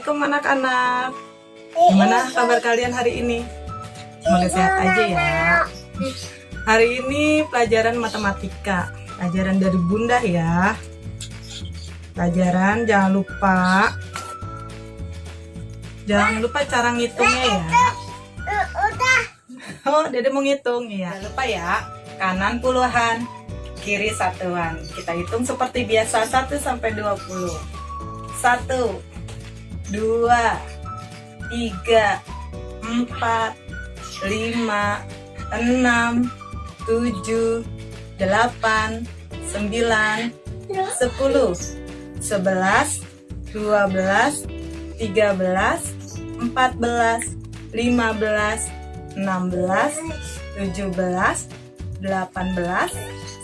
Assalamualaikum anak-anak. Gimana kabar kalian hari ini? Semoga sehat aja ya. Hari ini pelajaran matematika, pelajaran dari Bunda ya. Pelajaran jangan lupa cara ngitungnya ya. Oh, Dede mau ngitung ya. Jangan lupa ya, kanan puluhan, kiri satuan. Kita hitung seperti biasa 1 sampai 20. 1, 2, 3, 4, 5, 6, 7, 8, 9, 10, 11, 12, 13, 14, 15, 16, 17, 18,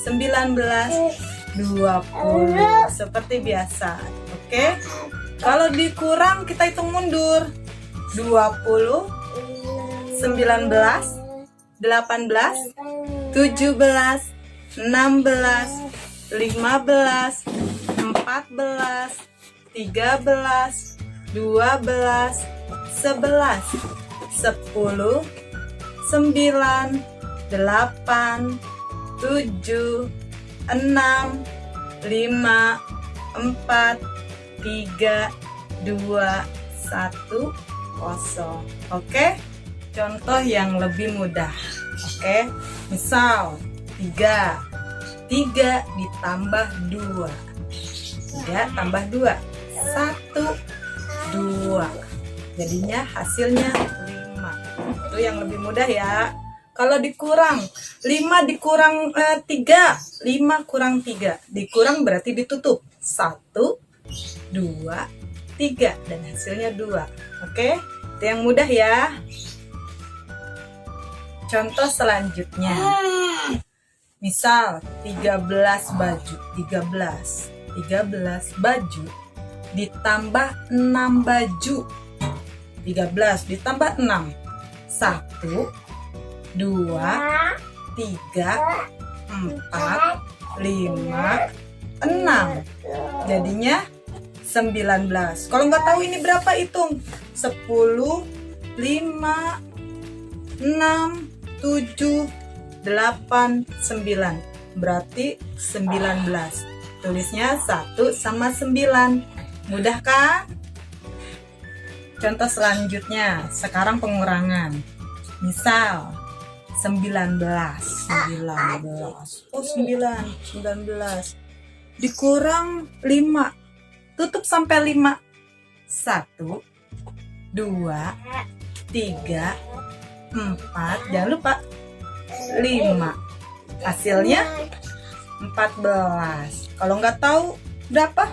19, 20. Seperti biasa. Oke. Kalau dikurang kita hitung mundur. 20, 19, 18, 17, 16, 15, 14, 13, 12, 11, 10, 9, 8, 7, 6, 5, 4, 3, 2, 1, 0. Oke. Contoh yang lebih mudah. Oke. Misal 3 ditambah 2. 3 tambah 2 1, 2. Jadinya hasilnya 5. Itu yang lebih mudah ya. Kalau dikurang 5 dikurang 3, 5 kurang 3. Dikurang berarti ditutup 1, 2, 3 dan hasilnya 2. Oke, itu yang mudah ya. Contoh selanjutnya. Misal 13 baju, 13 baju ditambah 6 baju. 13 ditambah 6. 1, 2, 3, 4, 5, 6. Jadinya 19. Kalau nggak tahu ini berapa, hitung 10, 5, 6, 7, 8, 9. Berarti 19. Tulisnya 1 sama 9. Mudah kan? Contoh selanjutnya, sekarang pengurangan. Misal 19. Oh, 19 dikurang 5. Tutup sampai 5. 1, 2, 3, 4. Jangan lupa 5. Hasilnya 14. Kalau nggak tahu berapa?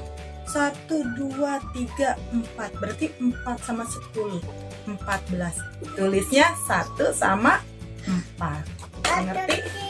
1, 2, 3, 4. Berarti 4 sama 10. 14. Tulisnya 1 sama 4. Ngerti?